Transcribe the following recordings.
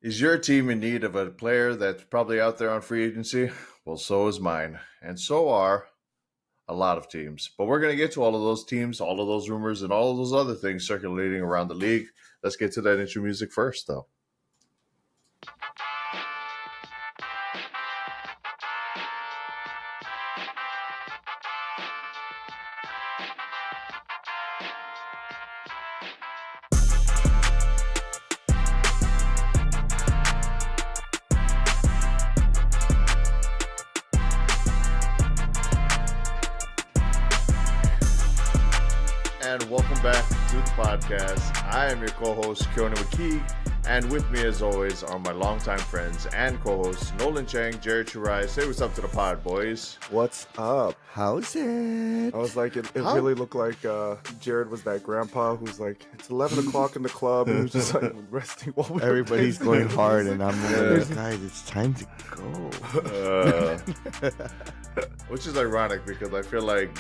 Is your team in need of a player that's probably out there on free agency? Well, so is mine. And so are a lot of teams. But we're going to get to all of those teams, all of those rumors, and all of those other things circulating around the league. Let's get to that intro music first, though. And welcome back to the podcast. I am your co-host, Keone McKee, and with me, as always, are my longtime friends and co-hosts, Nolan Chang, Jared Churai. Say what's up to the pod, boys. What's up? How's it? I was like, it really looked like Jared was that grandpa who's like, it's 11 o'clock in the club, and he was just like resting while we Everybody's going hard, and I'm like, Yeah. guys, it's time to go. Which is ironic because I feel like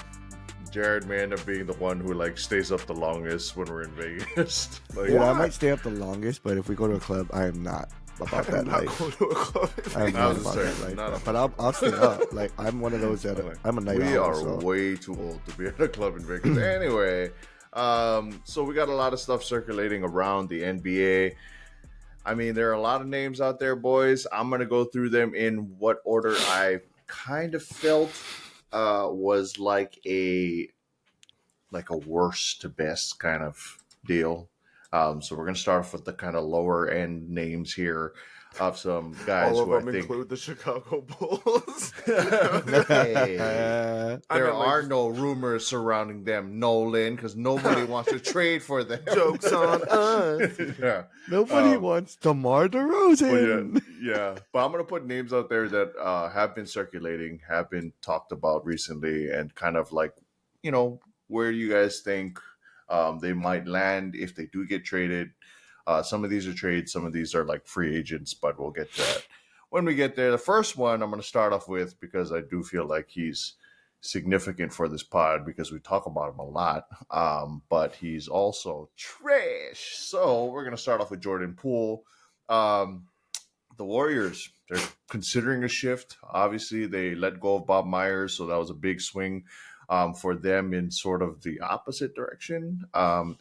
Jared may end up being the one who like stays up the longest when we're in Vegas. Like, Dude, I might stay up the longest, but if we go to a club, I am not about that I'm not life. going to a club. I'm I not was about saying, that life. not But I'll stay up. Like, I'm one of those that I'm a night we owl. are So. way too old to be at a club in Vegas. Anyway, so we got a lot of stuff circulating around the NBA. I mean, there are a lot of names out there, boys. I'm gonna go through them in what order I kind of felt was like a worst to best kind of deal. So we're gonna start off with the kind of lower end names here of some guys All who of I them think include the Chicago Bulls. Hey, I there meant, like, are no rumors surrounding them, Nolan, because nobody wants to trade for them. Joke's on us. Yeah. Nobody wants DeMar But DeRozan. yeah. But I'm gonna put names out there that have been circulating, have been talked about recently, and kind of like, where you guys think they might land if they do get traded. Some of these are trades, some of these are like free agents, but we'll get to that when we get there. The first one I'm going to start off with because I do feel like he's significant for this pod because we talk about him a lot, but he's also trash. So we're going to start off with Jordan Poole. The Warriors, they're considering a shift. Obviously, they let go of Bob Myers, so that was a big swing for them in sort of the opposite direction,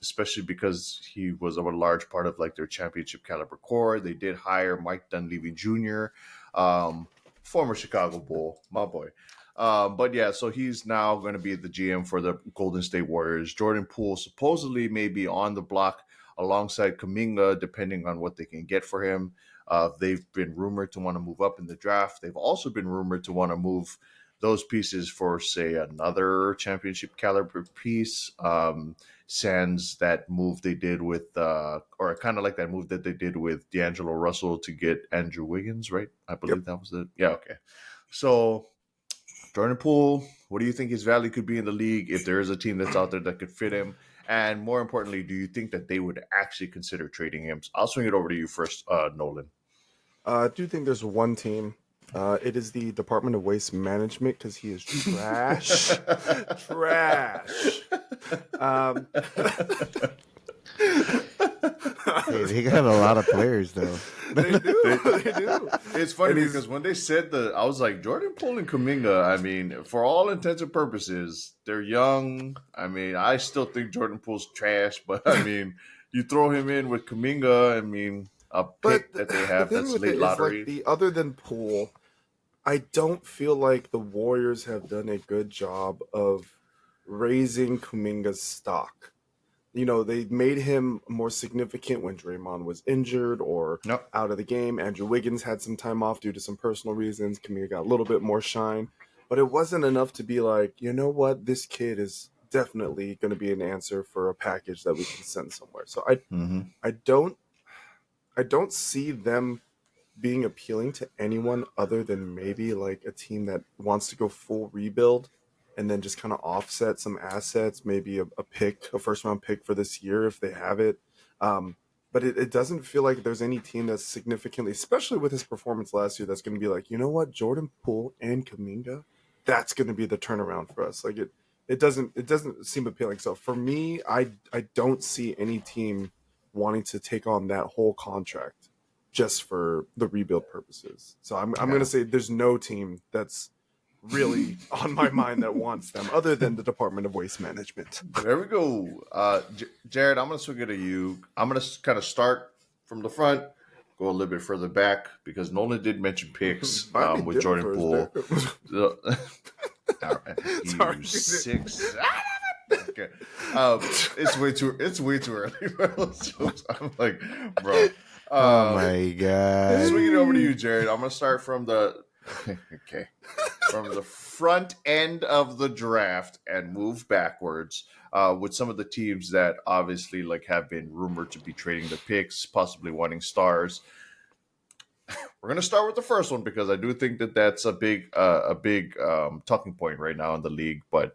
especially because he was a large part of like their championship caliber core. They did hire Mike Dunleavy Jr., former Chicago Bull, my boy. But yeah, so he's now going to be the GM for the Golden State Warriors. Jordan Poole supposedly may be on the block alongside Kuminga, depending on what they can get for him. They've been rumored to want to move up in the draft. They've also been rumored to want to move those pieces for, say, another championship caliber piece. Sans that move they did with, or kind of like that move that they did with D'Angelo Russell to get Andrew Wiggins, right? I believe that was it. Yeah, okay. So, Jordan Poole, what do you think his value could be in the league if there is a team that's out there that could fit him? And more importantly, do you think that they would actually consider trading him? I'll swing it over to you first, Nolan. I do think there's one team. It is the Department of Waste Management because he is trash. Trash. Hey, they got a lot of players, though. They do. It's funny And he's- because when they said I was like, Jordan Poole and Kuminga, I mean, for all intents and purposes, they're young. I mean, I still think Jordan Poole's trash, but I mean, you throw him in with Kuminga, I mean, a pick that they have the thing that's with late it is, lottery. like, other than Poole, I don't feel like the Warriors have done a good job of raising Kuminga's stock. You know, they made him more significant when Draymond was injured or Nope. out of the game. Andrew Wiggins had some time off due to some personal reasons. Kuminga got a little bit more shine. But it wasn't enough to be like, you know what, this kid is definitely going to be an answer for a package that we can send somewhere. So I don't see them being appealing to anyone other than maybe like a team that wants to go full rebuild and then just kind of offset some assets, maybe a first round pick for this year if they have it. But it doesn't feel like there's any team that's significantly, especially with his performance last year, that's going to be like, you know what, Jordan Poole and Kuminga, that's going to be the turnaround for us. Like it doesn't seem appealing. So for me, I don't see any team wanting to take on that whole contract. just for the rebuild purposes. So I'm Yeah. going to say there's no team that's really on my mind that wants them other than the Department of Waste Management. There we go. Jared, I'm going to swing it to you. I'm going to kind of start from the front, go a little bit further back because Nolan did mention picks Might be with dim Jordan first Poole. there. All right, Sorry. you six. Okay, it's way too early. Bro. So I'm like, bro. Oh my god. Swinging it over to you, Jared. I'm going to start from the okay from the front end of the draft and move backwards with some of the teams that obviously like have been rumored to be trading the picks, possibly wanting stars. We're going to start with the first one because I do think that that's a big talking point right now in the league. But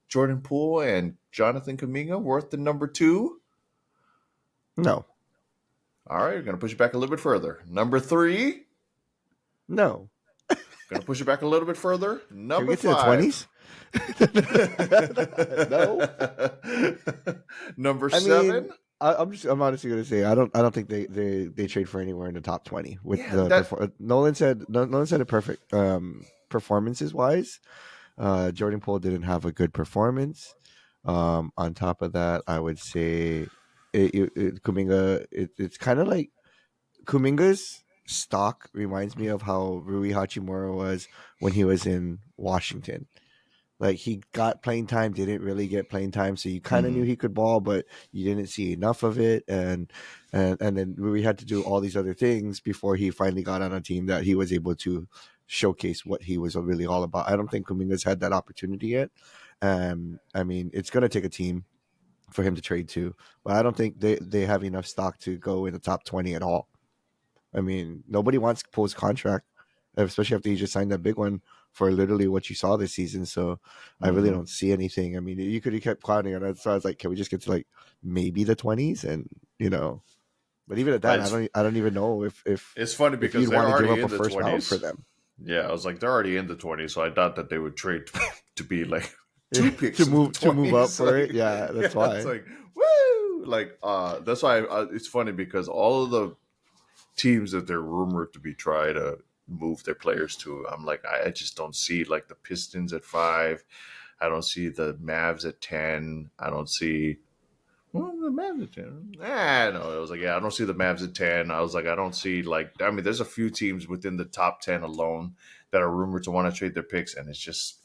Jordan Poole and Jonathan Kuminga worth the number 2. No. All right, we're going to push it back a little bit further. Number 3. No. Going to push it back a little bit further. Can we Number get to the 5. 20s? No. Number I 7. mean, I'm honestly gonna say I don't think they trade for anywhere in the top 20 with Yeah, Nolan said it perfect. Performances wise, Jordan Poole didn't have a good performance. On top of that, I would say Kuminga. It's kind of like Kuminga's stock reminds me of how Rui Hachimura was when he was in Washington. Like he got playing time, didn't really get playing time, so you kind of knew he could ball, but you didn't see enough of it, and then Rui had to do all these other things before he finally got on a team that he was able to showcase what he was really all about. I don't think Kuminga's had that opportunity yet. I mean, it's going to take a team for him to trade to, but I don't think they have enough stock to go in the top 20 at all. I mean, nobody wants Poe's contract, especially after he just signed that big one for literally what you saw this season. So I really don't see anything. I mean, you kept clouding on it. So I was like, can we just get to like maybe the 20s? And but even at that, I don't even know if it's funny if because you'd they're want to give already up in a the first round 20s. for them. Yeah, I was like, they're already in the 20s, so I thought that they would trade to be like 2 picks to in move the to move up 20s. for it. Yeah, that's why. It's like woo, like that's why it's funny because all of the teams that they're rumored to be trying to move their players to, I'm like, I just don't see like the Pistons at 5. I don't see the Mavs at 10. I don't see the Mavs at 10. No. I was like, yeah, I don't see the Mavs at 10. I was like, I don't see I mean, there's a few teams within the top 10 alone that are rumored to want to trade their picks, and it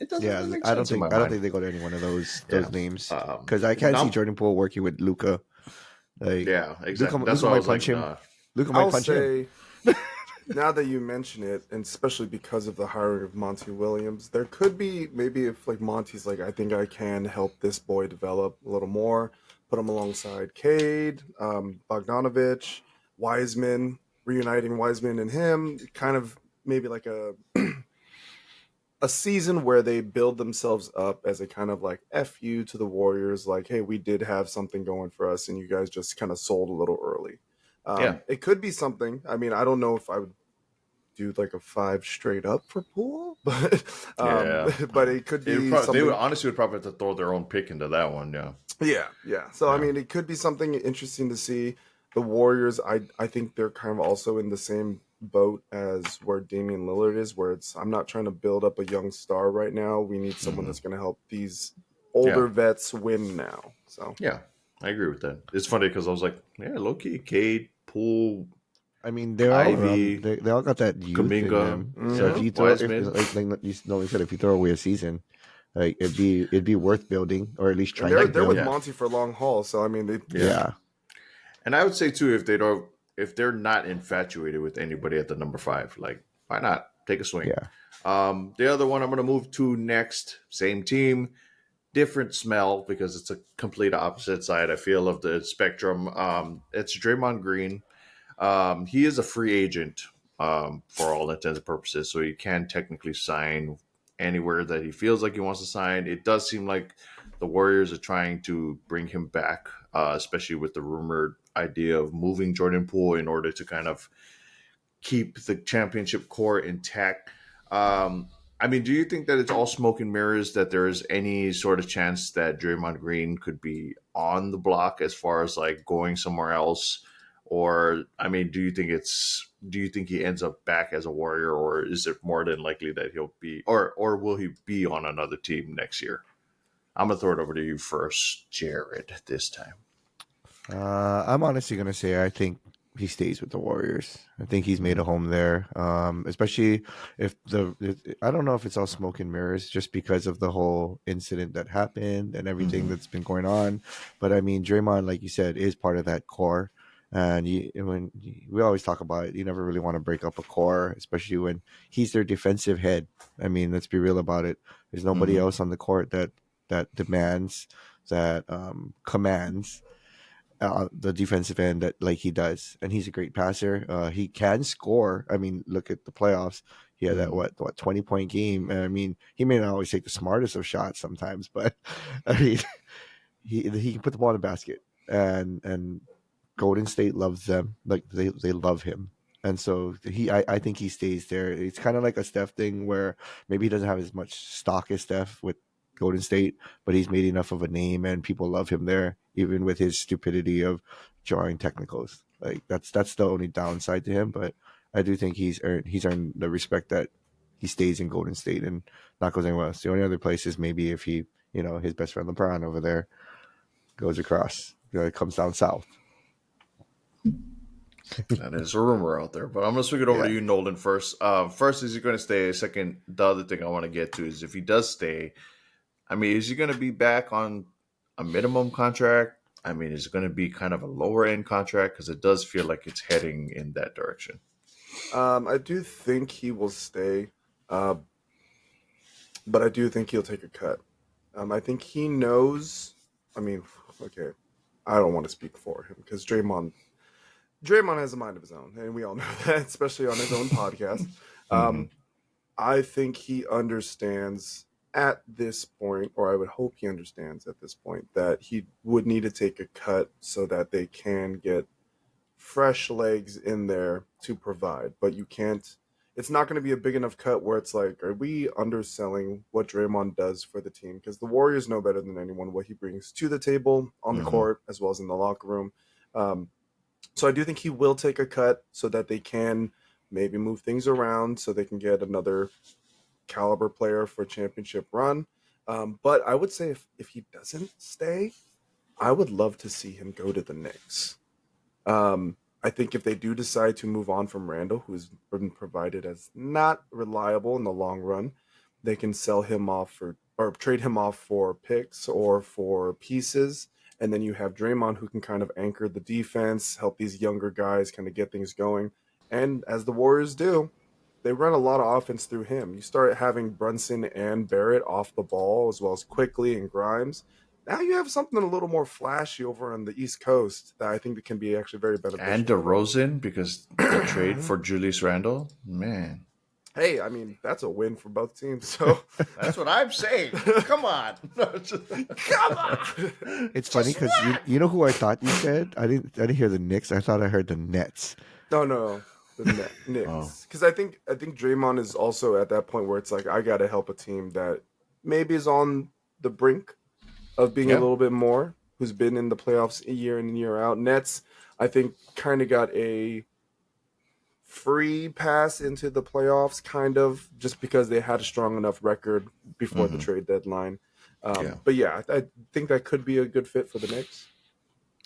doesn't really make sense in my I don't mind. think they go to any one of those Yeah. names because I can't see Jordan Poole working with Luka. Like, yeah, exactly. Luka, That's Luka why I might was punch like, him. nah. Luka might I'll punch him. say, now that you mention it, and especially because of the hiring of Monty Williams, there could be maybe if like Monty's like, I think I can help this boy develop a little more, put him alongside Cade, Bogdanovich, Wiseman, reuniting Wiseman and him, kind of maybe like a season where they build themselves up as a kind of like FU to the Warriors, like, hey, we did have something going for us, and you guys just kind of sold a little early. Yeah. It could be something. I mean, I don't know if I would do like a 5 straight up for Poole, but but it could be something. They would honestly would probably have to throw their own pick into that one. Yeah. So I mean, it could be something interesting to see. The Warriors, I think they're kind of also in the same boat as where Damian Lillard is, where it's I'm not trying to build up a young star right now. We need someone that's going to help these older vets win now. So Yeah, I agree with that. It's funny because I was like, yeah, low key, Cade, Poole. I mean, they're all Ivy, they all got that youth in them. Kuminga, So if you throw, Wiseman. like you know, we said, if you throw away a season, like it'd be worth building or at least and trying to they're build. with Monty for long haul. So I mean, Yeah. And I would say too, if they're not infatuated with anybody at the number 5, like why not take a swing? Yeah. The other one I'm going to move to next, same team, different smell because it's a complete opposite side. I feel of the spectrum. It's Draymond Green. He is a free agent for all intents and purposes, so he can technically sign anywhere that he feels like he wants to sign. It does seem like the Warriors are trying to bring him back, especially with the rumored idea of moving Jordan Poole in order to kind of keep the championship core intact. I mean, do you think that it's all smoke and mirrors, that there is any sort of chance that Draymond Green could be on the block as far as like going somewhere else? Or I mean, do you think he ends up back as a Warrior, or is it more than likely that he'll be, or will he be on another team next year? I'm gonna throw it over to you first, Jared, this time. I'm honestly gonna say I think he stays with the Warriors. I think he's made a home there, especially I don't know if it's all smoke and mirrors, just because of the whole incident that happened and everything Mm-hmm. that's been going on. But I mean, Draymond, like you said, is part of that core. And we always talk about it, you never really want to break up a core, especially when he's their defensive head. I mean, let's be real about it. There's nobody Mm-hmm. else on the court that demands, that commands the defensive end that like he does, and he's a great passer. He can score. I mean, look at the playoffs. He had that Mm-hmm. what 20-point game. And I mean, he may not always take the smartest of shots sometimes, but I mean, he can put the ball in the basket, and Golden State loves them. Like they love him. And so I think he stays there. It's kind of like a Steph thing where maybe he doesn't have as much stock as Steph with Golden State, but he's made enough of a name and people love him there, even with his stupidity of drawing technicals. Like that's the only downside to him. But I do think he's earned the respect that he stays in Golden State and not goes anywhere else. The only other place is maybe if he, his best friend LeBron over there goes across, it comes down south. That is a rumor out there, but I'm gonna swing it over to Yeah. you, Nolan. First, first, is he going to stay? Second, the other thing I want to get to is if he does stay. I mean, is he going to be back on a minimum contract? I mean, is it going to be kind of a lower end contract because it does feel like it's heading in that direction? I do think he will stay, uh, but I do think he'll take a cut. I think he knows. I mean, okay, I don't want to speak for him because Draymond has a mind of his own, and we all know that, especially on his own podcast. Mm-hmm. Um, I think he understands at this point, or I would hope he understands at this point, that he would need to take a cut so that they can get fresh legs in there to provide. But you can't. It's not going to be a big enough cut where it's like, are we underselling what Draymond does for the team? Because the Warriors know better than anyone what he brings to the table on the Mm-hmm. court as well as in the locker room. Um, so I do think he will take a cut so that they can maybe move things around so they can get another caliber player for a championship run. But I would say if he doesn't stay, I would love to see him go to the Knicks. I think if they do decide to move on from Randall, who's been provided as not reliable in the long run, they can sell him off for or trade him off for picks or for pieces. And then you have Draymond who can kind of anchor the defense, help these younger guys kind of get things going. And as the Warriors do, they run a lot of offense through him. You start having Brunson and Barrett off the ball as well as Quickly and Grimes. Now you have something a little more flashy over on the East Coast that I think that can be actually very And beneficial for them. DeRozan because the trade for Julius Randle, man, Hey, I mean that's a win for both teams. So that's what I'm saying. Come on, come on. It's funny just because what? you know who I thought you said. I didn't hear the Knicks. I thought I heard the Nets. No, no, the Oh, Knicks. Because I think Draymond is also at that point where it's like I got to help a team that maybe is on the brink of being a yeah. little bit more, who's been in the playoffs year in and year out. Nets, I think, kind of got a free pass into the playoffs, kind of, just because they had a strong enough record before the Mm-hmm. trade deadline. Yeah. But yeah, I think that could be a good fit for the Knicks.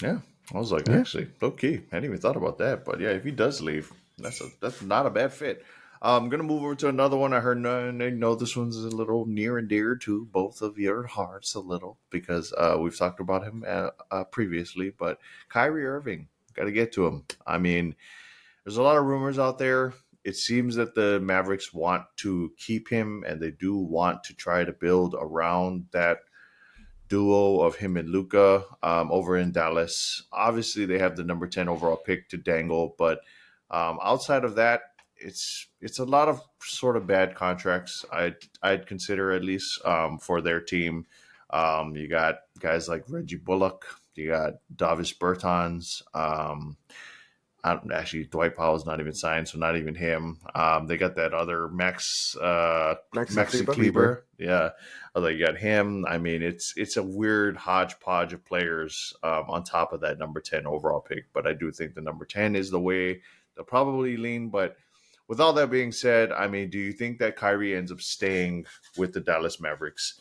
Yeah, I was like, Yeah. actually, low key. I hadn't even thought about that. But yeah, if he does leave, that's not a bad fit. I'm gonna move over to another one. I heard I know this one's a little near and dear to both of your hearts a little because we've talked about him previously. But Kyrie Irving, got to get to him. I mean, there's a lot of rumors out there. It seems that the Mavericks want to keep him, and they do want to try to build around that duo of him and Luca over in Dallas. Obviously, they have the number 10 overall pick to dangle, but outside of that, it's a lot of sort of bad contracts. I'd consider at least for their team. You got guys like Reggie Bullock. You got Davis Bertans. Actually, Dwight Powell's not even signed, so not even him. They got that other Maxi Maxi Kleber. Kleber. Kleber. Yeah, although you got him. I mean, it's a weird hodgepodge of players on top of that number 10 overall pick. But I do think the number 10 is the way they'll probably lean. But with all that being said, I mean, do you think that Kyrie ends up staying with the Dallas Mavericks?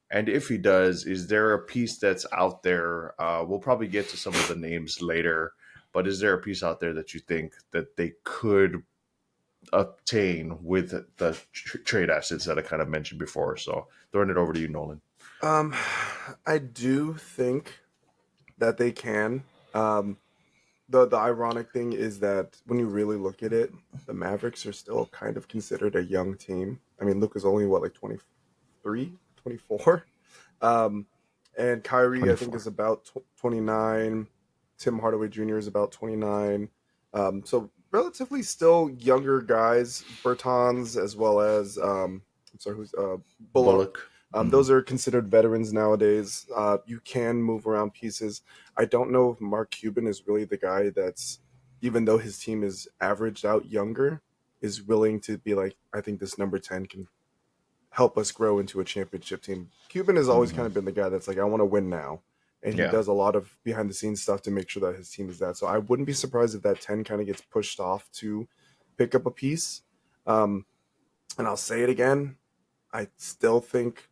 And if he does, is there a piece that's out there? We'll probably get to some of the names later, but is there a piece out there that you think that they could obtain with the trade assets that I kind of mentioned before? So throwing it over to you, Nolan. Um, I do think that they can. The ironic thing is that when you really look at it, the Mavericks are still kind of considered a young team. I mean, Luka's only what, like 23, 24. Um, and Kyrie, I think, 24. is about 29. Tim Hardaway Jr. is about 29. So relatively still younger guys. Bertans as well as I'm sorry, who's Bullock. Bullock. Mm-hmm. Those are considered veterans nowadays. You can move around pieces. I don't know if Mark Cuban is really the guy that's, even though his team is averaged out younger, is willing to be like, I think this number 10 can help us grow into a championship team. Cuban has always kind Mm-hmm. of been the guy that's like, I want to win now. And he Yeah. does a lot of behind the scenes stuff to make sure that his team is that. So I wouldn't be surprised if that 10 kind of gets pushed off to pick up a piece. Um, and I'll say it again. I still think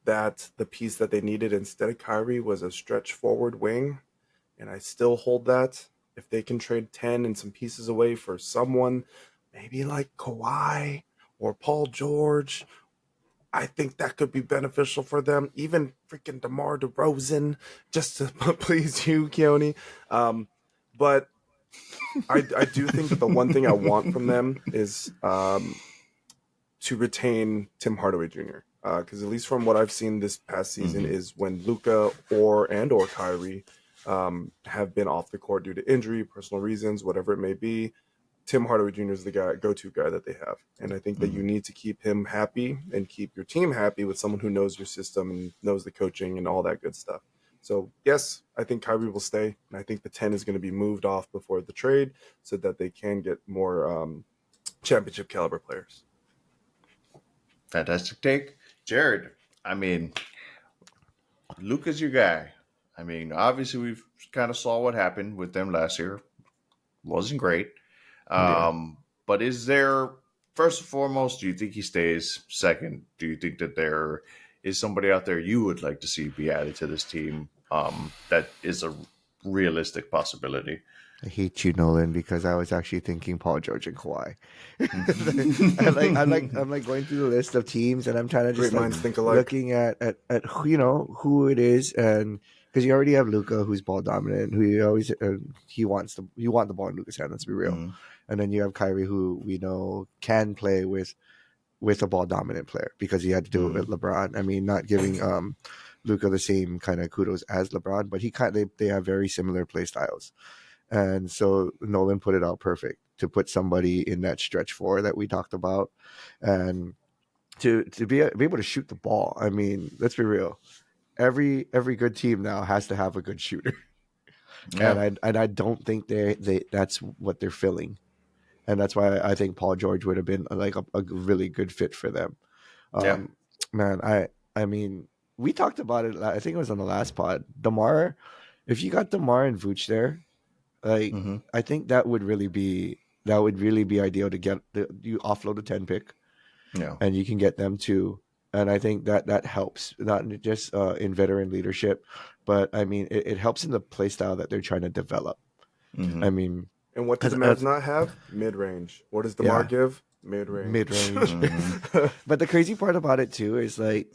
that the piece that they needed instead of Kyrie was a stretch forward wing. And I still hold that. If they can trade 10 and some pieces away for someone, maybe like Kawhi or Paul George, I think that could be beneficial for them. Even freaking DeMar DeRozan, just to please you, Keone. But I do think that the one thing I want from them is to retain Tim Hardaway Jr. Because at least from what I've seen this past season Mm-hmm. is when Luca or Kyrie have been off the court due to injury, personal reasons, whatever it may be. Tim Hardaway Jr. is the go-to guy that they have, and I think that you Mm-hmm. need to keep him happy and keep your team happy with someone who knows your system and knows the coaching and all that good stuff. So yes, I think Kyrie will stay, and I think the 10 is going to be moved off before the trade so that they can get more championship caliber players. Fantastic take, Jared. I mean, Luca's your guy. I mean, obviously we've kind of saw what happened with them last year. Wasn't great. Yeah. But is there, first and foremost, do you think he stays? Second, do you think that there is somebody out there you would like to see be added to this team that is a realistic possibility? I hate you, Nolan, because I was actually thinking Paul George and Kawhi. I'm like going through the list of teams, and I'm trying to Great just like minds think alike. looking at who, who it is, and because you already have Luca, who's ball dominant, who you always you want the ball in Luca's hand. Let's be real. Mhm. And then you have Kyrie, who we know can play with a ball dominant player because he had to do it with Mhm. LeBron. I mean, not giving Luca the same kind of kudos as LeBron, but they have very similar play styles. And so Nolan put it out perfect to put somebody in that stretch four that we talked about, and to be able to shoot the ball. I mean, let's be real. Every good team now has to have a good shooter, Yeah. and I don't think they that's what they're filling, and that's why I think Paul George would have been like a really good fit for them. Yeah. Um, man, I mean, we talked about it. I think it was on the last pod. Demar, if you got Demar and Vooch there, like Hmm. I think that would really be ideal to get you offload the 10 pick Yeah. and you can get them too. And I think that helps not just in veteran leadership, but I mean it helps in the play style that they're trying to develop. I Hmm. mean, And what do the Mavs not have? Mid range. What does DeMar yeah, give? Mid mid range. range. Hmm. But the crazy part about it too is like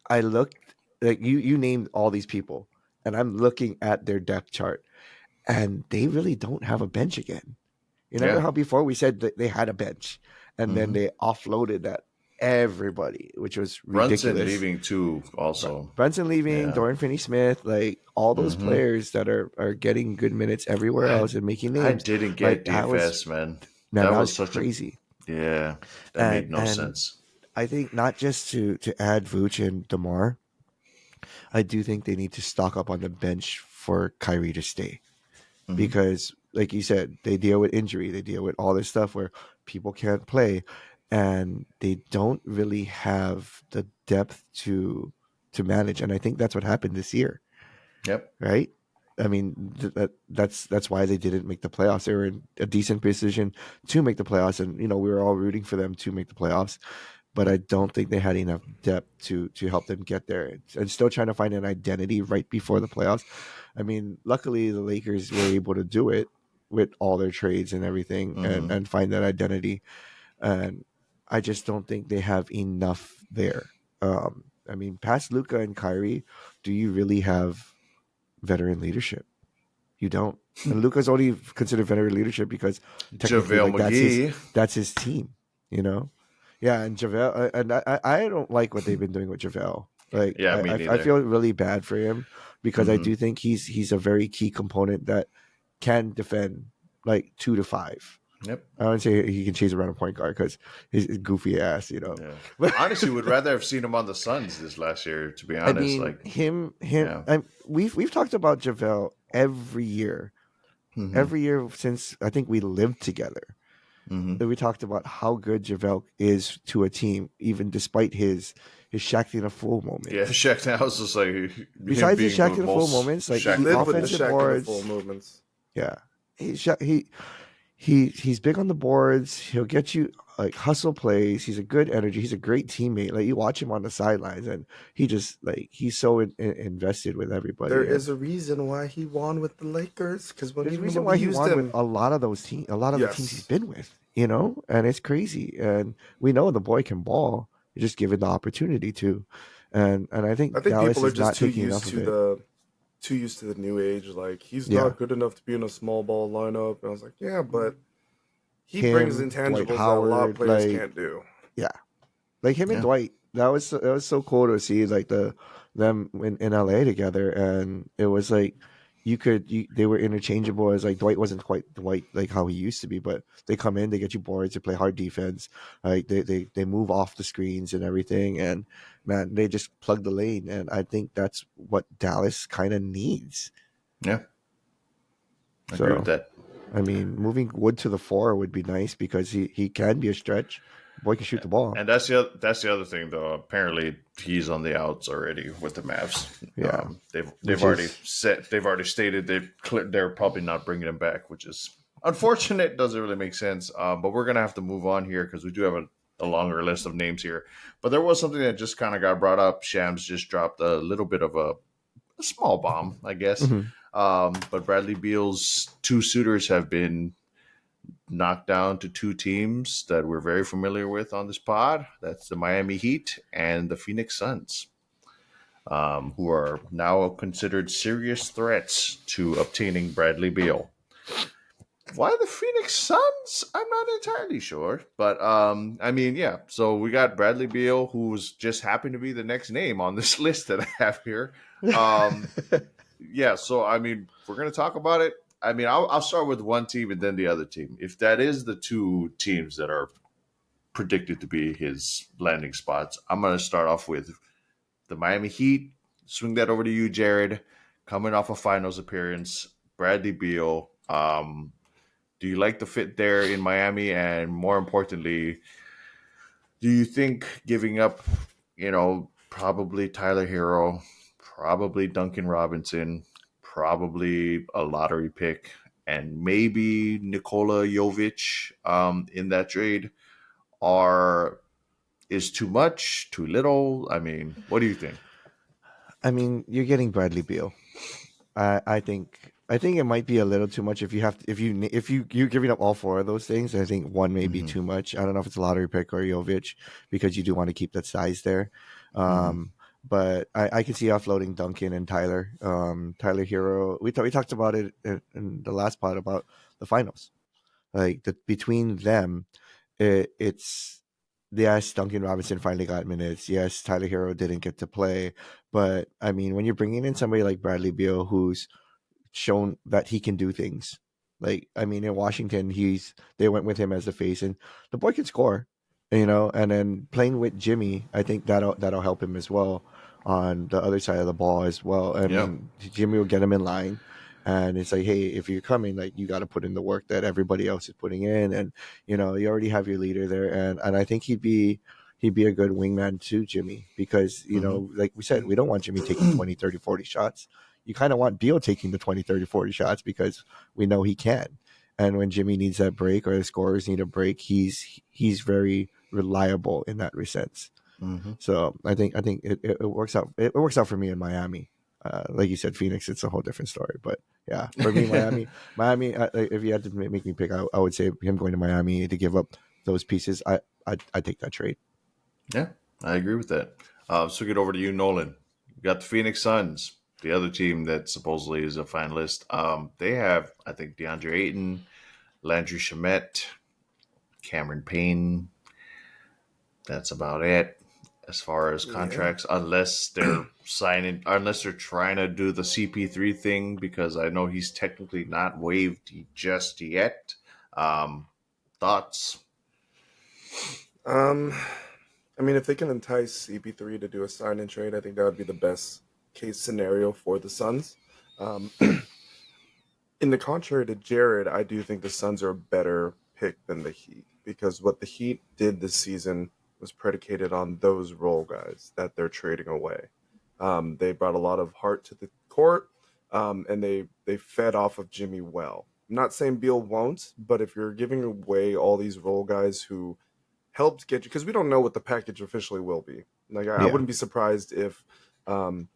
I looked like you named all these people, and I'm looking at their depth chart, and they really don't have a bench again. You remember Yeah. how before we said that they had a bench and then Hmm. they offloaded that everybody, which was Brunson ridiculous. leaving too, also. Brunson leaving, Yeah. Dorian Finney-Smith, like all those Hmm. players that are getting good minutes everywhere I else and making I names. didn't get Like that was DFS, man. man, That that was was such a, crazy. yeah. That made no And sense. I think not just to add Vooch and DeMar, I do think they need to stock up on the bench for Kyrie to stay Hmm. because like you said, they deal with injury, they deal with all this stuff where people can't play, and they don't really have the depth to manage. And I think that's what happened this year, Yep. right? I mean, that's why they didn't make the playoffs. They were in a decent position to make the playoffs, and we were all rooting for them to make the playoffs. But I don't think they had enough depth to help them get there. And still trying to find an identity right before the playoffs. I mean, luckily the Lakers were able to do it with all their trades and everything, Hmm. and find that identity. And I just don't think they have enough there. I mean, past Luca and Kyrie, do you really have veteran leadership? You don't. And Luca's only considered veteran leadership because technically, JaVale like McGee. that's his team, you know. Yeah, and JaVale, and I don't like what they've been doing with JaVale. Like Yeah, me I neither. feel really bad for him because I Hmm. do think he's a very key component that can defend like 2 to 5. Yep. I wouldn't say he can chase around a point guard because his goofy ass. Yeah. But Honestly, would rather have seen him on the Suns this last year. To be I honest, mean, like, him. yeah. We've talked about JaVale Hmm. every year since I think we lived together. Hmm. That we talked about how good JaVale is to a team, even despite his Shaq in a full Yeah, moments. Shaq now is just like him Besides his being the Shaq in a full most moments, like He Shaq the lived with the lovable. offensive Shaq in the full boards, movements. yeah, he's big on the boards. He'll get you like hustle plays. He's a good energy. He's a great teammate. Like you watch him on the sidelines, and he just like he's so invested with There everybody. And is a reason why he won with the Lakers, because there's a even reason when we why he used won with him, a lot of those teams, a lot of the teams he's yes, been with. And it's crazy. And we know the boy can ball. You're just given the opportunity to, and I I think think Dallas people are is just not taking enough of it. too used to the new age. Like he's Yeah, not good enough to be in a small ball lineup. And I was like, yeah, but he brings him, Dwight intangibles that a lot of Howard, players like can't do. yeah, like him and Yeah. Dwight. That was so cool to see like them in LA together, and it was like they were interchangeable as like Dwight wasn't quite Dwight like how he used to be, but they come in, they get you boards, they play hard defense, like they move off the screens and everything, and man, they just plug the lane, and I think that's what Dallas kind of needs. Yeah. I agree with So that. I mean, moving Wood to the 4 would be nice because he can be a stretch. Boy can shoot the ball. And that's the other thing though. Apparently, he's on the outs already with the Mavs. Yeah, They've which already is stated they're probably not bringing him back, which is unfortunate. Doesn't really make sense. But we're gonna have to move on here because we do have a longer list of names here. But there was something that just kind of got brought up. Shams just dropped a little bit of a small bomb, I guess. mhm. But Bradley Beal's two suitors have been knocked down to two teams that we're very familiar with on this pod. That's the Miami Heat and the Phoenix Suns, who are now considered serious threats to obtaining Bradley Beal. Why the Phoenix Suns? I'm not entirely sure, but I mean, yeah. So we got Bradley Beal, who's just happened to be the next name on this list that I have here. Um, yeah, so I mean, if we're gonna talk about it, I mean, I'll start with one team and then the other team. If that is the two teams that are predicted to be his landing spots, I'm gonna start off with the Miami Heat. Swing that over to you, Jared. Coming off a finals appearance, Bradley Beal. Do you like the fit there in Miami? And more importantly, do you think giving up, probably Tyler Hero, probably Duncan Robinson, probably a lottery pick, and maybe Nikola Jovic in that trade are is too much, too little? I mean, what do you think? I mean, you're getting Bradley Beal. I think it might be a little too much if you're giving up all four of those things. I think one may be Hmm. too much. I don't know if it's a lottery pick or Jovic because you do want to keep that size there. Hmm. But I can see offloading Duncan and Tyler. Tyler Hero. We talked about it in the last pod about the finals. Like between them, it's yes, Duncan Robinson finally got minutes. Yes, Tyler Hero didn't get to play, but I mean, when you're bringing in somebody like Bradley Beal, who's shown that he can do things, like I mean, in Washington, they went with him as the face, and the boy can score, and then playing with Jimmy, I think that'll help him as well on the other side of the ball as well. I Yeah. mean, Jimmy will get him in line, And it's like, hey, if you're coming, like, you got to put in the work that everybody else is putting in. And you already have your leader there. And I think he'd be a good wingman to Jimmy, because Mm-hmm. like we said, we don't want Jimmy taking 20, 30, 40 shots. You kind of want Beal taking the 20, 30, 40 shots, because we know he can. And when Jimmy needs that break, or the scorers need a break, he's very reliable in that sense. Mm-hmm. So I think it works out. It works out for me in Miami. Like you said, Phoenix, it's a whole different story. But yeah, for me, Miami. If you had to make me pick, I would say him going to Miami to give up those pieces. I take that trade. Yeah, I agree with that. So get over to you, Nolan. You got the Phoenix Suns, the other team that supposedly is a finalist. They have, I think, DeAndre Ayton, Landry Shamet, Cameron Payne. That's about it as far as Yeah. contracts, unless they're trying to do the CP3 thing, because I know he's technically not waived just yet. Um, Thoughts? Um, I mean, if they can entice CP3 to do a sign and trade, I think that would be the best case scenario for the Suns. Um, in the contrary to Jared, I do think the Suns are a better pick than the Heat, because what the Heat did this season was predicated on those role guys that they're trading away. They brought a lot of heart to the court, and they fed off of Jimmy well. I'm not saying Beal won't, but if you're giving away all these role guys who helped get you, because we don't know what the package officially will be. Like I Yeah, wouldn't be surprised if um,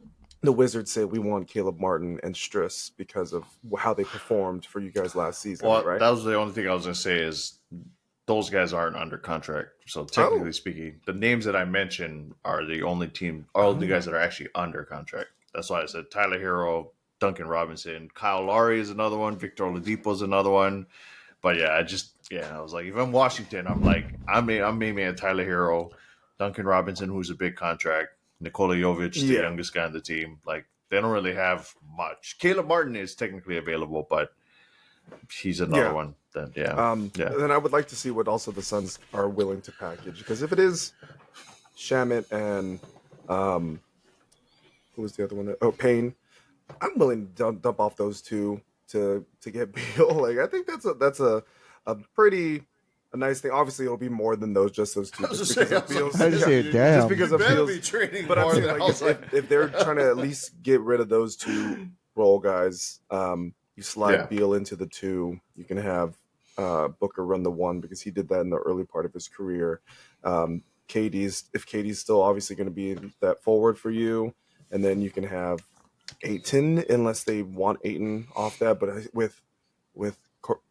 the Wizards say we want Caleb Martin and Struss because of how they performed for you guys last season, Well, right? that was the only thing I was going to say is those guys aren't under contract. So Oh, technically speaking, the names that I mentioned are the only team, are the oh, guys that are actually under contract. That's why I said Tyler Hero, Duncan Robinson, Kyle Lowry is another one, Victor Oladipo is another one. But yeah, I was like, if I'm Washington, I'm aiming at Tyler Hero, Duncan Robinson, who's a big contract, Nikola Jovic, the yeah, youngest guy on the team. Like they don't really have much. Caleb Martin is technically available, but he's another yeah. one. That yeah. Then I would like to see what also the Suns are willing to package, because if it is Shamit and um, who was the other one? Oh, Payne. I'm willing to dump off those two to get Beal. Like I think that's a pretty a nice thing. Obviously, it'll be more than those just those two, I was just just because saying, I of was like, Beal's. I just Yeah, say, just damn. because you of better be Beal's. trading But I'm more saying than I like was like, if they're trying to at least get rid of those two role guys, you slide yeah. Beal into the two. You can have Booker run the one, because he did that in the early part of his career. KD's still obviously going to be that forward for you, and then you can have Aiton, unless they want Aiton off that. But with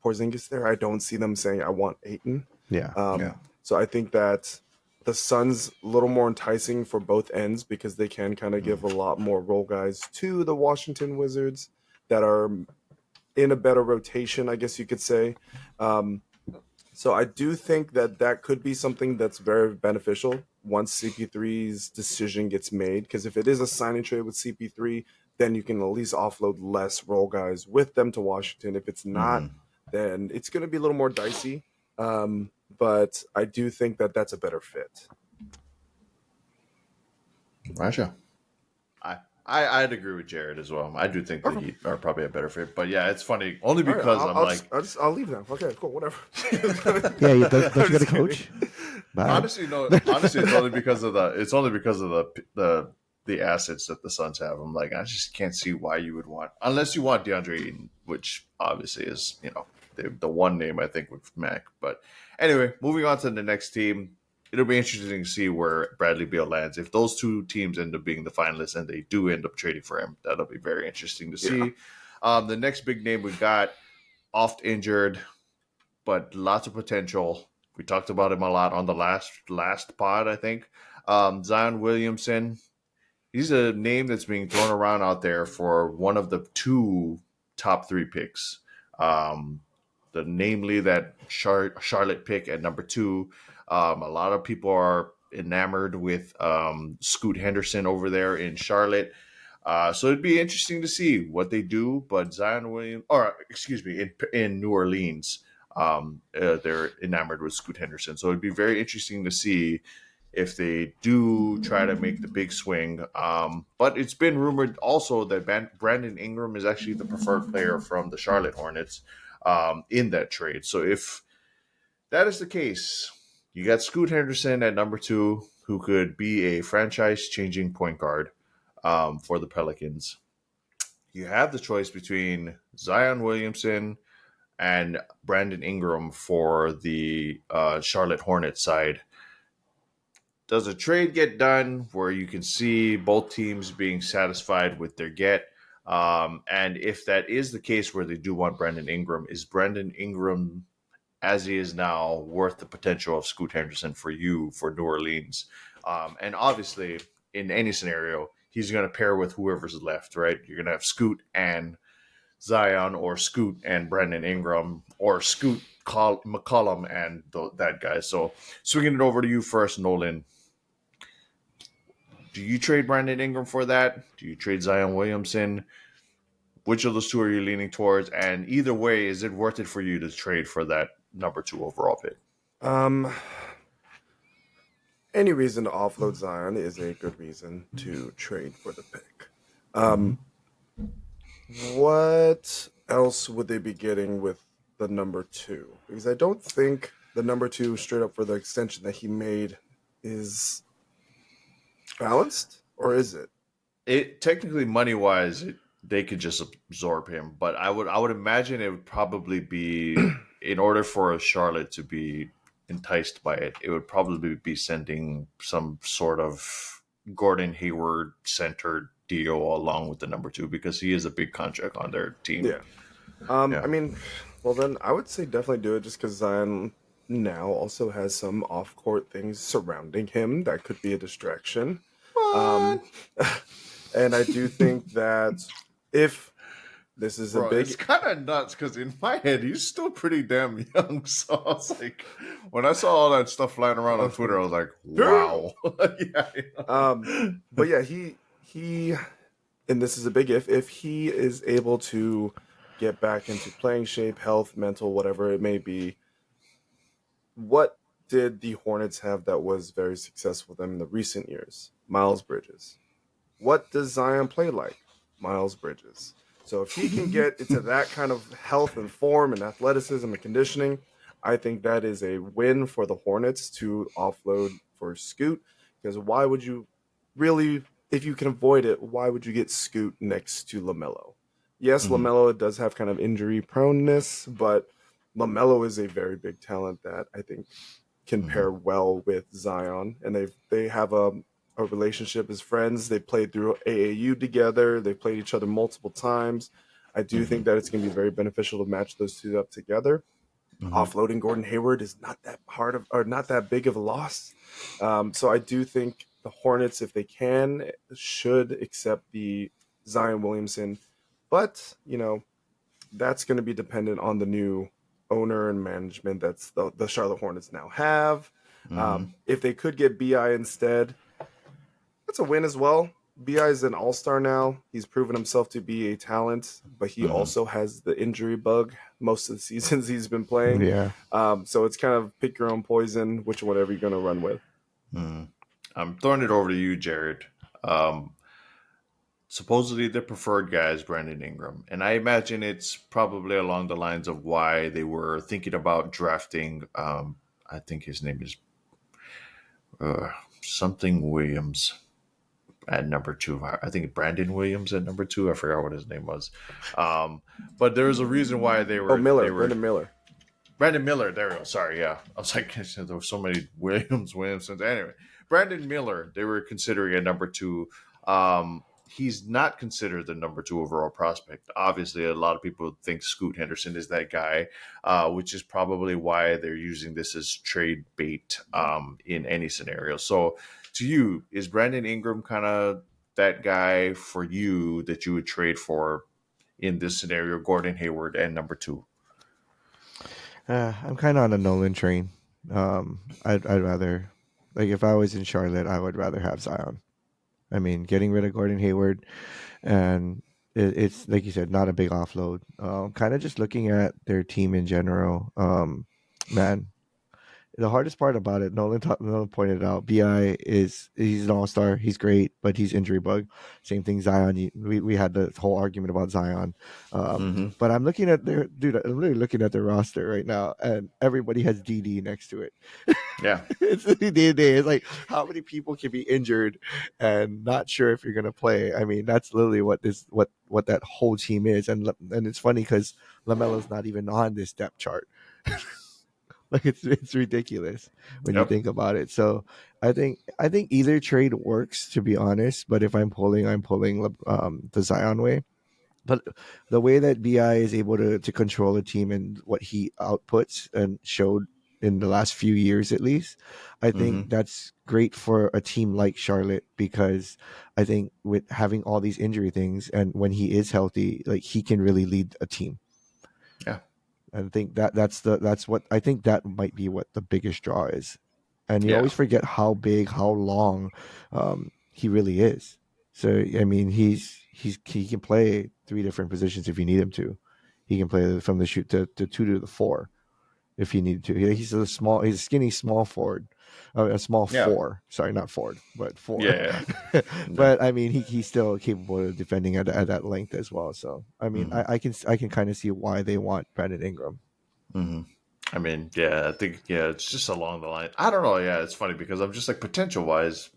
Porzingis there, I don't see them saying I want Aiton. Yeah, Um, Yeah. so I think that the Suns a little more enticing for both ends, because they can kind of give a lot more role guys to the Washington Wizards that are in a better rotation, I guess you could say. Um, so I do think that that could be something that's very beneficial once CP3's decision gets made. Because if it is a sign and trade with CP3, then you can at least offload less role guys with them to Washington. If it's not, Mm-hmm. then it's going to be a little more dicey. But I do think that that's a better fit. Russia. I'd agree with Jared as well. I do think the Okay. Heat are probably a better fit, but yeah, it's funny only All right. because I'm like, I'll leave now. Okay. Cool. Whatever. yeah. Don't I'm you got just a kidding. coach? Bye. honestly, no, honestly, it's only because of the assets that the Suns have. I'm like, I just can't see why you would want, unless you want DeAndre Ayton, which obviously is the one name I think with Mac. But anyway, moving on to the next team, it'll be interesting to see where Bradley Beal lands. If those two teams end up being the finalists and they do end up trading for him, that'll be very interesting to Yeah. see. The next big name we got, oft injured, but lots of potential. We talked about him a lot on the last pod, I think. Zion Williamson. He's a name that's being thrown around out there for one of the two top three picks. Um, namely that Charlotte pick at number two. A lot of people are enamored with Scoot Henderson over there in Charlotte. So it'd be interesting to see what they do. But Zion Williams, or excuse me, in New Orleans, they're enamored with Scoot Henderson. So it'd be very interesting to see if they do try to make the big swing. But it's been rumored also that Brandon Ingram is actually the preferred player from the Charlotte Hornets in that trade. So if that is the case, you got Scoot Henderson at number two, who could be a franchise changing point guard for the Pelicans. You have the choice between Zion Williamson and Brandon Ingram for the Charlotte Hornets side. Does a trade get done where you can see both teams being satisfied with their get? And if that is the case where they do want Brandon Ingram, is Brandon Ingram, as he is now, worth the potential of Scoot Henderson for you for New Orleans? And obviously, in any scenario, he's going to pair with whoever's left, right? You're going to have Scoot and Zion, or Scoot and Brandon Ingram, or Scoot McCollum and that guy. So swinging it over to you first, Nolan. Do you trade Brandon Ingram for that? Do you trade Zion Williamson? Which of those two are you leaning towards? And either way, is it worth it for you to trade for that number two overall pick? Um, any reason to offload Zion is a good reason to trade for the pick. Um, what else would they be getting with the number two? Because I don't think the number two, straight up for the extension that he made, is balanced, or is it? It technically, money wise, they could just absorb him, but I would imagine it would probably be, in order for Charlotte to be enticed by it, it would probably be sending some sort of Gordon Hayward centered deal along with the number two, because he is a big contract on their team. Yeah. Yeah. I mean, well, then I would say definitely do it just because Zion now also has some off court things surrounding him that could be a distraction. Um, What? and I do think that if this is a Bro, it's big, kind of nuts because in my head he's still pretty damn young. So I was like, when I saw all that stuff flying around on Twitter, I was like, damn. wow. Yeah, But yeah, he, and this is a big if he is able to get back into playing shape, health, mental, whatever it may be, what did the Hornets have that was very successful with them in the recent years? Miles Bridges. What does Zion play like? Miles Bridges. So if he can get into that kind of health and form and athleticism and conditioning, I think that is a win for the Hornets to offload for Scoot. Because why would you really, if you can avoid it, why would you get Scoot next to LaMelo? Yes, Mhm, LaMelo does have kind of injury proneness, but LaMelo is a very big talent that I think can mhm, pair well with Zion, and they have a relationship as friends. They played through AAU together. They played each other multiple times. I do mhm, think that it's going to be very beneficial to match those two up together. mhm, Offloading Gordon Hayward is not that hard of, or not that big of a loss. So I do think the Hornets, if they can, should accept the Zion Williamson. But that's going to be dependent on the new owner and management that's the Charlotte Hornets now have. mhm, If they could get Bi instead, that's a win as well. Bi is an all-star now. He's proven himself to be a talent, but he mhm, also has the injury bug most of the seasons he's been playing. Yeah. So it's kind of pick your own poison, which whatever you're going to run with. mhm. I'm throwing it over to you, Jared. Um, Supposedly the preferred guy is Brandon Ingram, and I imagine it's probably along the lines of why they were thinking about drafting. I think his name is uh, something Williams at number two. I think Brandon Williams at number two. I forgot what his name was. Um, but there was a reason why they Oh, were Miller, they were Brendan Miller. Brandon Miller. There we go. Sorry, yeah. I was like, there were so many Williamsons. Anyway, Brandon Miller. They were considering at number two. He's not considered the number two overall prospect. Obviously, a lot of people think Scoot Henderson is that guy, which is probably why they're using this as trade bait in any scenario. So, to you, is Brandon Ingram kind of that guy for you that you would trade for in this scenario? Gordon Hayward and number two. I'm kind of on a Nolan train. I'd rather, like, if I was in Charlotte, I would rather have Zion. I mean, getting rid of Gordon Hayward, and it's like you said, not a big offload. Kind of just looking at their team in general. Man, the hardest part about it, Nolan pointed out, Bi he's an all star, he's great, but he's injury bug. Same thing, Zion. We had the whole argument about Zion, Mm-hmm. but I'm looking at their dude. I'm really looking at their roster right now, and everybody has DD next to it. Yeah. It's the day. It's like how many people can be injured and not sure if you're gonna play. I mean, that's literally what that whole team is, and it's funny because Lamelo's not even on this depth chart. Like it's ridiculous when you Yep. think about it. So I think either trade works, to be honest. But if I'm pulling the Zion way. But the way that Bi is able to control a team and what he outputs and showed in the last few years, at least, I think Mm-hmm. that's great for a team like Charlotte because I think with having all these injury things and when he is healthy, like he can really lead a team. Yeah. I think that's what I think that might be what the biggest draw is, and you Yeah. always forget how big, how long he really is. So I mean, he can play three different positions if you need him to. He can play from the shoot to two to the four if he needed to. He's a skinny small forward, a small Yeah. four. Sorry, not Ford, but four. Yeah. Yeah. But I mean, he's still capable of defending at that length as well. So I mean, Mm-hmm. I can kind of see why they want Brandon Ingram. Mm-hmm. I mean, yeah, I think it's just along the line. I don't know. Yeah, it's funny because I'm just like potential wise,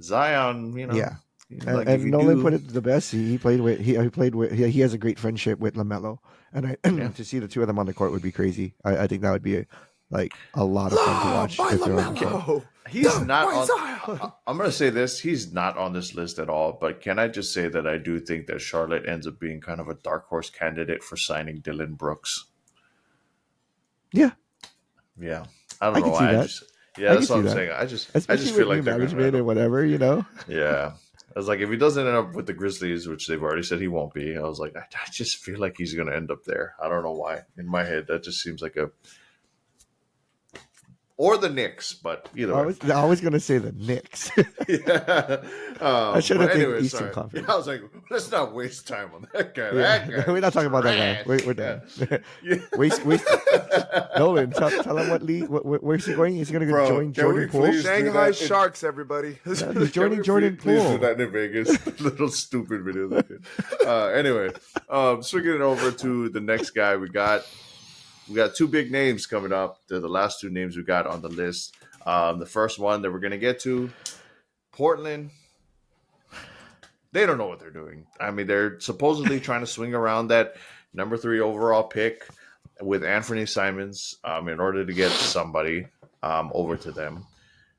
Zion. Yeah, Like if and you Nolan put do, it the best. He played with he played with he has a great friendship with Lamelo, and yeah, to see the two of them on the court would be crazy. I think that would be like a lot of fun to Love watch by if they're on the okay. court. Lamelo, He's dunk not by on. Zion. I'm gonna say this. He's not on this list at all. But can I just say that I do think that Charlotte ends up being kind of a dark horse candidate for signing Dylan Brooks. Yeah, Yeah, I don't I know can see why. I that. just yeah, I can that's what see I'm that, saying. I especially just feel with new like they're gonna management end and up. whatever. Yeah, I was like, if he doesn't end up with the Grizzlies, which they've already said he won't be, I was like, I just feel like he's gonna end up there. I don't know why. In my head, that just seems like a or the Knicks, but either way. I was gonna say the Knicks. Yeah. I should But have taken anyway, Eastern sorry. Yeah, I Conference. was like, let's not waste time on that guy. Yeah, That guy we're is not talking about that guy. trash. We're Yeah. done. Waste. Yeah. Nolan, tell him what league. Where's he going? He's going to Bro, join can Jordan we Poole. please do Shanghai that? Sharks, everybody. No, he's Can joining we Jordan please do Poole. that in Vegas? Little stupid videos I did. Anyway, swinging it over to the next guy we got two big names coming up. They're the last two names we got on the list. The first one that we're gonna get to, Portland. They don't know what they're doing. I mean, they're supposedly trying to swing around that number 3 overall pick with Anthony Simons in order to get somebody over to them.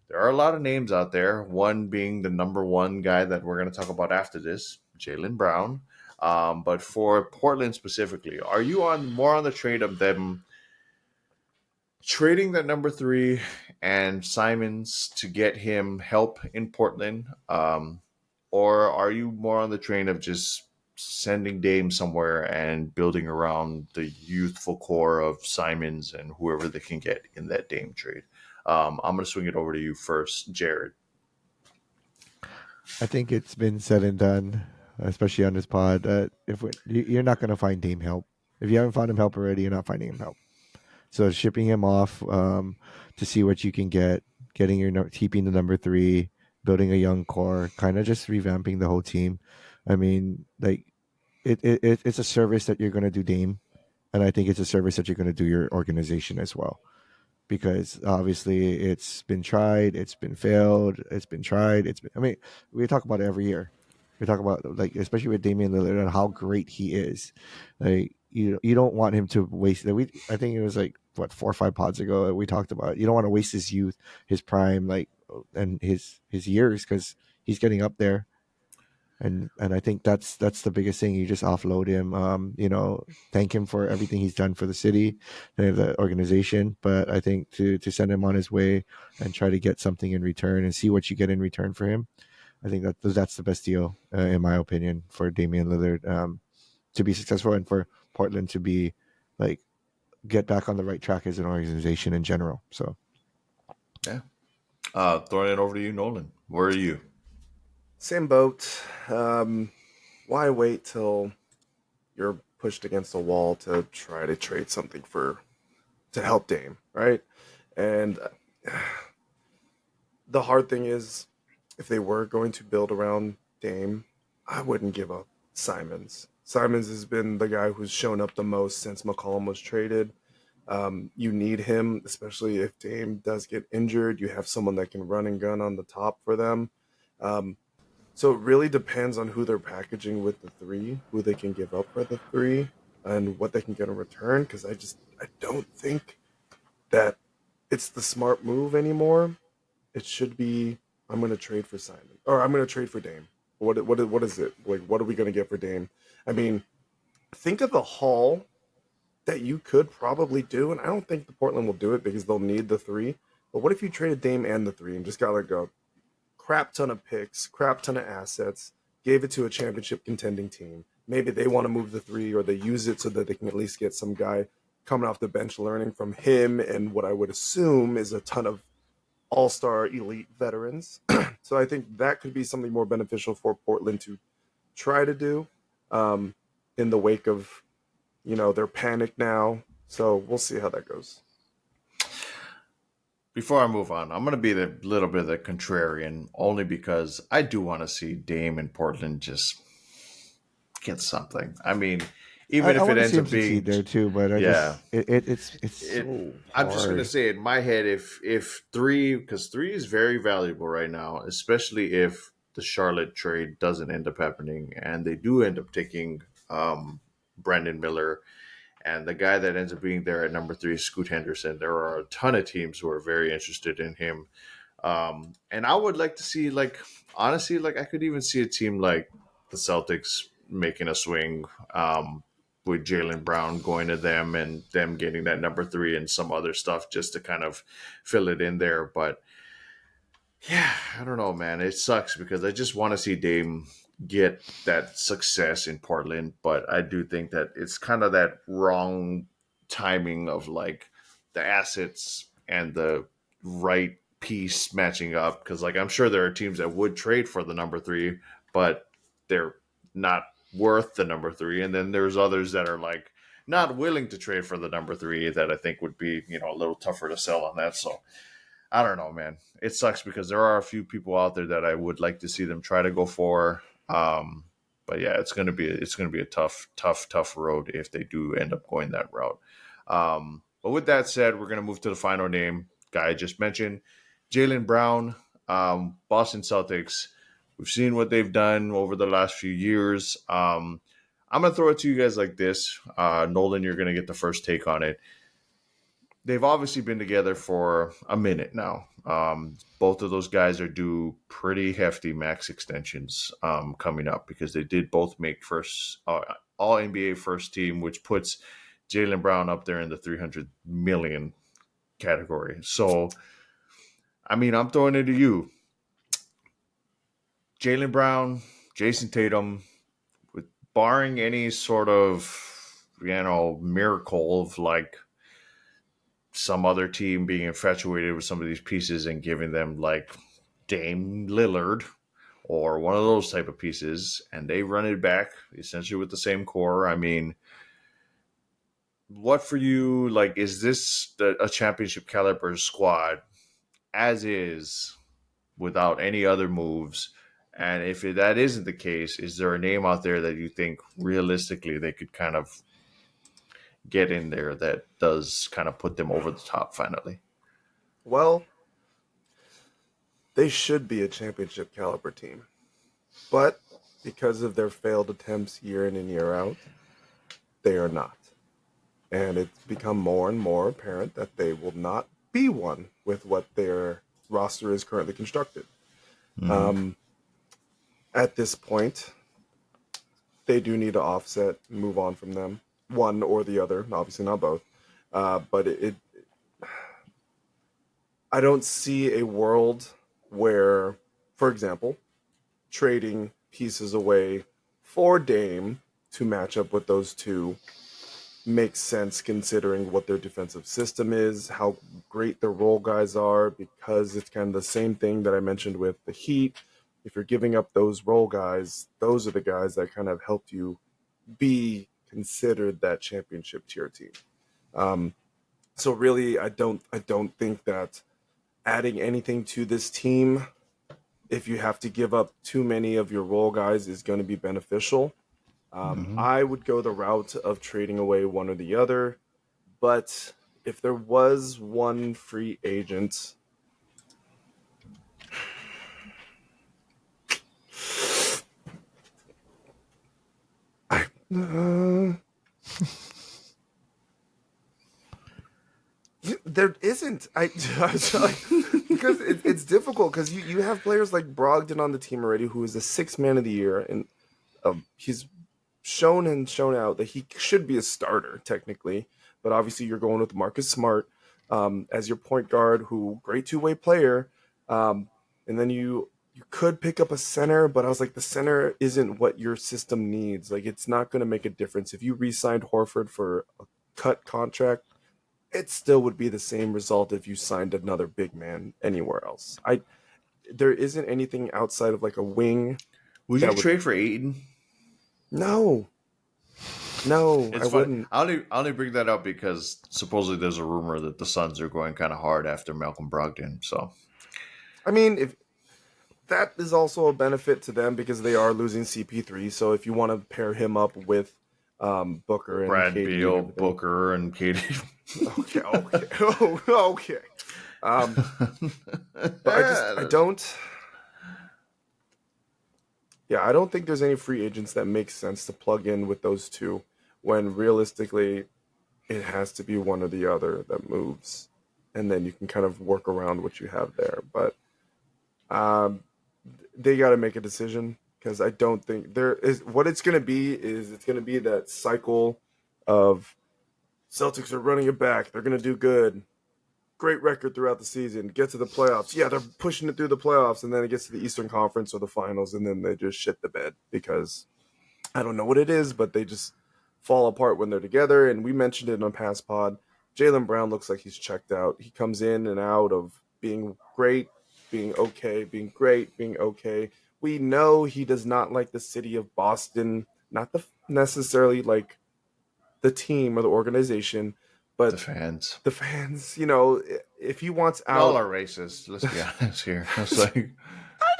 There are a lot of names out there. One being the number 1 guy that we're going to talk about after this, Jaylen Brown. But for Portland specifically, are you on more on the trade of them trading that number 3 and Simons to get him help in Portland? Or are you more on the train of just sending Dame somewhere and building around the youthful core of Simons and whoever they can get in that Dame trade? I'm going to swing it over to you first, Jared. I think it's been said and done, especially on this pod. If you're not going to find Dame help, if you haven't found him help already, you're not finding him help. So shipping him off to see what you can get, getting keeping the number 3, building a young core, kind of just revamping the whole team. I mean, like it's a service that you're going to do Dame, and I think it's a service that you're going to do your organization as well. Because obviously it's been tried, it's been failed, it's been tried, it's been. I mean, we talk about it every year. We talk about like especially with Damian Lillard and how great he is. Like you don't want him to waste. I think it was like what 4 or 5 pods ago that we talked about. You don't want to waste his youth, his prime, like and his years because he's getting up there and I think that's the biggest thing. You just offload him, thank him for everything he's done for the city and the organization. But I think to send him on his way and try to get something in return and see what you get in return for him, I think that's the best deal in my opinion for Damian Lillard to be successful and for Portland to be like get back on the right track as an organization in general. So Yeah. Throwing it over to you, Nolan. Where are you? Same boat. Why wait till you're pushed against a wall to try to trade something for to help Dame, right? And the hard thing is, if they were going to build around Dame, I wouldn't give up Simons. Simons has been the guy who's shown up the most since McCollum was traded. You need him, especially if Dame does get injured. You have someone that can run and gun on the top for them. Um, so it really depends on who they're packaging with the three, who they can give up for the three, and what they can get in return. Because I don't think that it's the smart move anymore. It should be, I'm going to trade for Simon, or I'm going to trade for Dame. What is it like? What are we going to get for Dame? I mean, think of the haul that you could probably do, and I don't think the Portland will do it because they'll need the three. But what if you traded Dame and the three and just got like a crap ton of picks, crap ton of assets, gave it to a championship contending team? Maybe they want to move the three, or they use it so that they can at least get some guy coming off the bench learning from him, and what I would assume is a ton of all-star elite veterans. So I think that could be something more beneficial for Portland to try to do, um, in the wake of, their panic now. So we'll see how that goes. Before I move on, I'm going to be the little bit of the contrarian, only because I do want to see Dame and Portland just get something. I mean, even I if it want to see ends him up succeed being, there too, but I yeah, just it's it. so I'm just gonna hard. say in my head, if three, because three is very valuable right now, especially if the Charlotte trade doesn't end up happening and they do end up taking Brandon Miller, and the guy that ends up being there at number three is Scoot Henderson. There are a ton of teams who are very interested in him. And I would like to see, like, honestly, like, I could even see a team like the Celtics making a swing with Jalen Brown going to them and them getting that number three and some other stuff just to kind of fill it in there. But yeah, I don't know, man. It sucks because I just want to see Dame get that success in Portland, but I do think that it's kind of that wrong timing of like the assets and the right piece matching up. Because like I'm sure there are teams that would trade for the number three, but they're not worth the number three, and then there's others that are like not willing to trade for the number three that I think would be a little tougher to sell on that. So I don't know, man. It sucks because there are a few people out there that I would like to see them try to go for. But yeah, it's gonna be a tough road if they do end up going that route. But with that said, we're gonna move to the final name guy I just mentioned, Jalen Brown, Boston Celtics. We've seen what they've done over the last few years. I'm gonna throw it to you guys like this, Nolan. You're gonna get the first take on it. They've obviously been together for a minute now. Both of those guys are due pretty hefty max extensions coming up because they did both make first All NBA first team, which puts Jalen Brown up there in the 300 million category. So, I mean, I'm throwing it to you, Jalen Brown, Jason Tatum, with barring any sort of miracle of like some other team being infatuated with some of these pieces and giving them like Dame Lillard or one of those type of pieces, and they run it back essentially with the same core. I mean, what for you? Like, is this a championship caliber squad as is without any other moves? And if that isn't the case, is there a name out there that you think realistically they could kind of get in there that does kind of put them over the top finally? Well, they should be a championship caliber team, but because of their failed attempts year in and year out, they are not. And it's become more and more apparent that they will not be one with what their roster is currently constructed. Mm-hmm. Um, at this point, they do need to offset and move on from them, one or the other, obviously not both. But I don't see a world where, for example, trading pieces away for Dame to match up with those two makes sense considering what their defensive system is, how great their role guys are, because it's kind of the same thing that I mentioned with the Heat. If you're giving up those role guys, those are the guys that kind of helped you be considered that championship tier team. Um, So really, I don't think that adding anything to this team, if you have to give up too many of your role guys, is going to be beneficial. Hmm. I would go the route of trading away one or the other, but if there was one free agent, I, there isn't. Because it's difficult because you have players like Brogdon on the team already, who is the sixth man of the year, and he's shown out that he should be a starter technically, but obviously you're going with Marcus Smart as your point guard, who great two-way player, and then you could pick up a center, but I was like, the center isn't what your system needs. Like, it's not going to make a difference if you re-signed Horford for a cut contract. It still would be the same result if you signed another big man anywhere else. There isn't anything outside of like a wing Would you that would. trade for Aiden? No, no, I It's funny. wouldn't. I only bring that up because supposedly there's a rumor that the Suns are going kind of hard after Malcolm Brogdon. So I mean, if that is also a benefit to them because they are losing CP3. So if you want to pair him up with Booker and Brad KD and Beal, everything, Booker, and Katie. okay, okay. Um, but I don't. Yeah, I don't think there's any free agents that make sense to plug in with those two when realistically it has to be one or the other that moves, and then you can kind of work around what you have there. But um, they got to make a decision because I don't think there is what it's going to be is it's going to be that cycle of Celtics are running it back. They're going to do good. Great record throughout the season. Get to the playoffs. Yeah, they're pushing it through the playoffs, and then it gets to the Eastern Conference or the finals, and then they just shit the bed because I don't know what it is, but they just fall apart when they're together. And we mentioned it on past pod. Jaylen Brown looks like he's checked out. He comes in and out of being great, being okay, being great, being okay. We know he does not like the city of Boston, not the necessarily like the team or the organization, The but fans. the fans. You know, if he wants Y'all out, are racist. Let's be honest here. It's I like,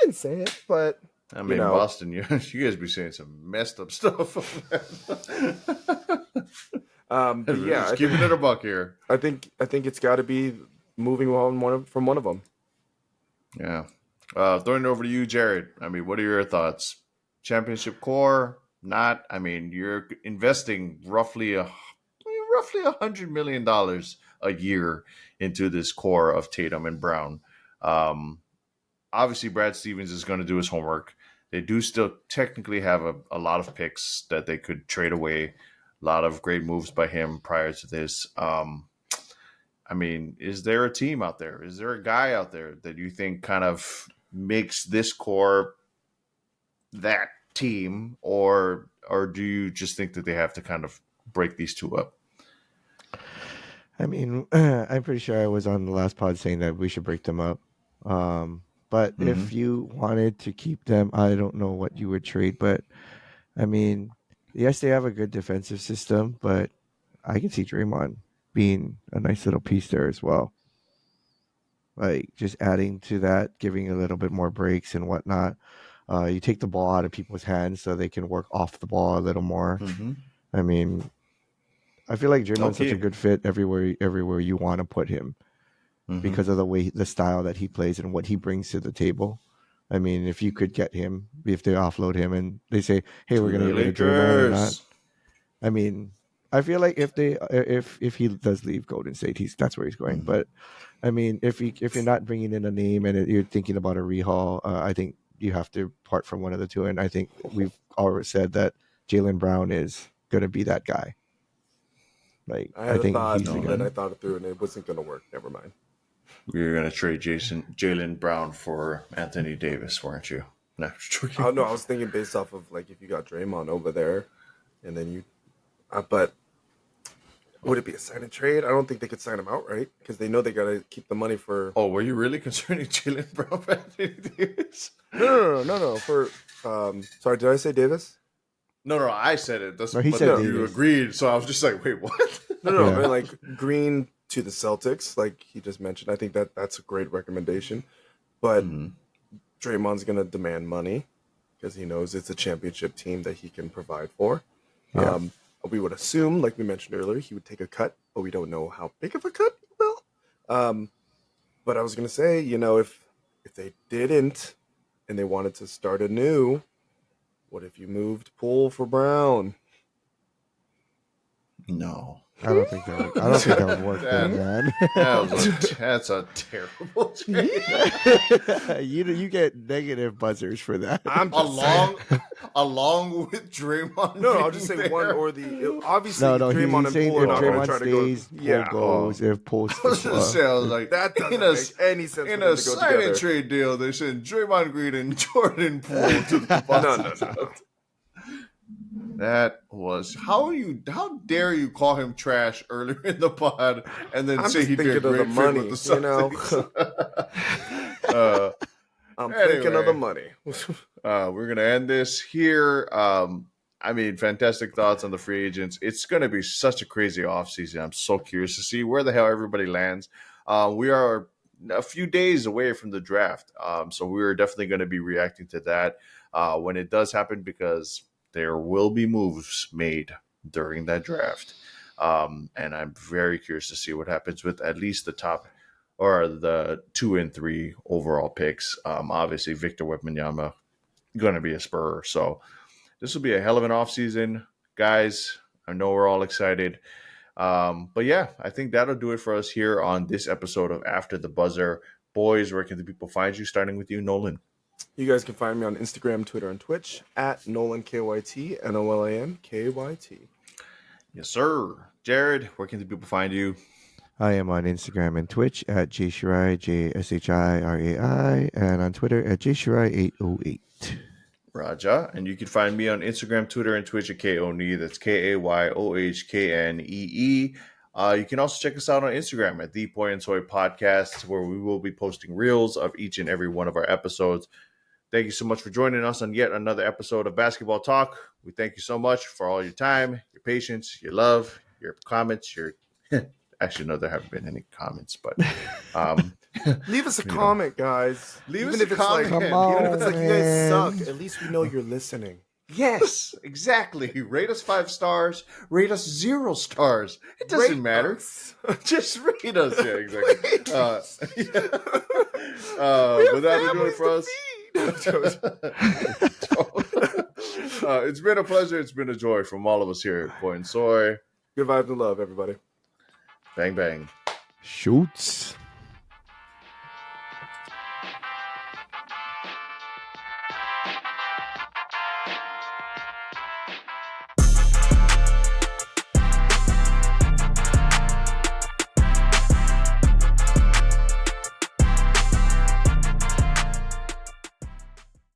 didn't say it, but I you mean, know, Boston, you guys be saying some messed up stuff. but yeah, Just keeping it a buck here. I think it's got to be moving on from one of them. Yeah. Throwing it over to you, Jared. I mean, what are your thoughts? Championship core? Not. I mean, you're investing roughly $100 million a year into this core of Tatum and Brown. Um, Obviously, Brad Stevens is going to do his homework. They do still technically have a lot of picks that they could trade away. A lot of great moves by him prior to this. I mean, is there a team out there? Is there a guy out there that you think kind of makes this core that team, or do you just think that they have to kind of break these two up? I mean, I'm pretty sure I was on the last pod saying that we should break them up. But Mm-hmm. if you wanted to keep them, I don't know what you would trade. But I mean, yes, they have a good defensive system, but I can see Draymond being a nice little piece there as well. Like just adding to that, giving a little bit more breaks and whatnot. You take the ball out of people's hands so they can work off the ball a little more. Mm-hmm. I mean, I feel like Draymond's such a Okay. good fit everywhere you want to put him Mm-hmm. because of the style that he plays and what he brings to the table. I mean, if you could get him, if they offload him and they say, "Hey, we're To gonna the get rid of Draymond or not," Lakers. I mean, I feel like if he does leave Golden State, that's where he's going. Mm-hmm. But I mean, if you're not bringing in a name and you're thinking about a rehaul, I think you have to part from one of the two. And I think we've already said that Jaylen Brown is gonna be that guy. Like I I had a think thought, he's the No, and then guy. I thought it through, and it wasn't going to work. Never mind. you're gonna trade Jalen Brown for Anthony Davis, weren't you? No, just I don't joking. know. I was thinking based off of like if you got Draymond over there, and then you, but would it be a sign and trade? I don't think they could sign him outright because they know they got to keep the money for. Oh, were you really concerning Jalen Brown for Anthony Davis? No. For sorry, did I say Davis? No, I said it. No, he But said then No, you Davis. agreed, so I was just like, wait, what? no. I Yeah. mean like Green to the Celtics, like he just mentioned. I think that's a great recommendation. But Hmm. Draymond's going to demand money because he knows it's a championship team that he can provide for. Yeah. We would assume, like we mentioned earlier, he would take a cut, but we don't know how big of a cut he will. But I was going to say, if they didn't and they wanted to start anew, what if you moved Poole for Brown? No. I don't think that would. I don't think that would work, though, man. That's a terrible trade. You get negative buzzers for that. I'm just along along with Draymond. No, I'll being just say there. one or the. Obviously, No, Draymond he's and saying Poole if are not going to Draymond try to go. stays, Poole Yeah, goes. If Poole I was gonna say, I was like, that doesn't in a, make any sense in for them a to go sign and together. trade deal, they sent Draymond Green and Jordan Poole to the No, Boston. no. That was how dare you call him trash earlier in the pod and then I'm say just he thinking did of the great fit money, with the Celtics. I'm thinking of the Anyway. money. We're gonna end this here. I mean, fantastic thoughts on the free agents. It's gonna be such a crazy offseason. I'm so curious to see where the hell everybody lands. We are a few days away from the draft, so we're definitely going to be reacting to that when it does happen because there will be moves made during that draft, and I'm very curious to see what happens with at least the top or the 2 and 3 overall picks. Obviously, Victor Wembanyama going to be a Spur, so this will be a hell of an offseason, guys. I know we're all excited. But yeah, I think that'll do it for us here on this episode of After the Buzzer. Boys, where can the people find you? Starting with you, Nolan. You guys can find me on Instagram, Twitter, and Twitch at NolanKYT, NOLANKYT. Yes, sir. Jared, where can the people find you? I am on Instagram and Twitch at jshirai, JSHIRAI, and on Twitter at jshirai808. Raja. And you can find me on Instagram, Twitter, and Twitch at KONE. That's KAYOHKNEE. You can also check us out on Instagram at the Poi N Soy Podcast, where we will be posting reels of each and every one of our episodes. Thank you so much for joining us on yet another episode of Basketball Talk. We thank you so much for all your time, your patience, your love, your comments, your actually no, there haven't been any comments, but Leave us a comment, guys. Leave even us if a it's comment. like, Come on, even if it's like you guys man. suck, at least we know you're listening. Yes, exactly. Rate us 5 stars. Rate us 0 stars. It doesn't Rate matter. us. Just rate us. Yeah, exactly. But that'll do it for us. It's been a pleasure. It's been a joy from all of us here at Poi N Soy. Good vibes and love, everybody. Bang, bang. Shoots.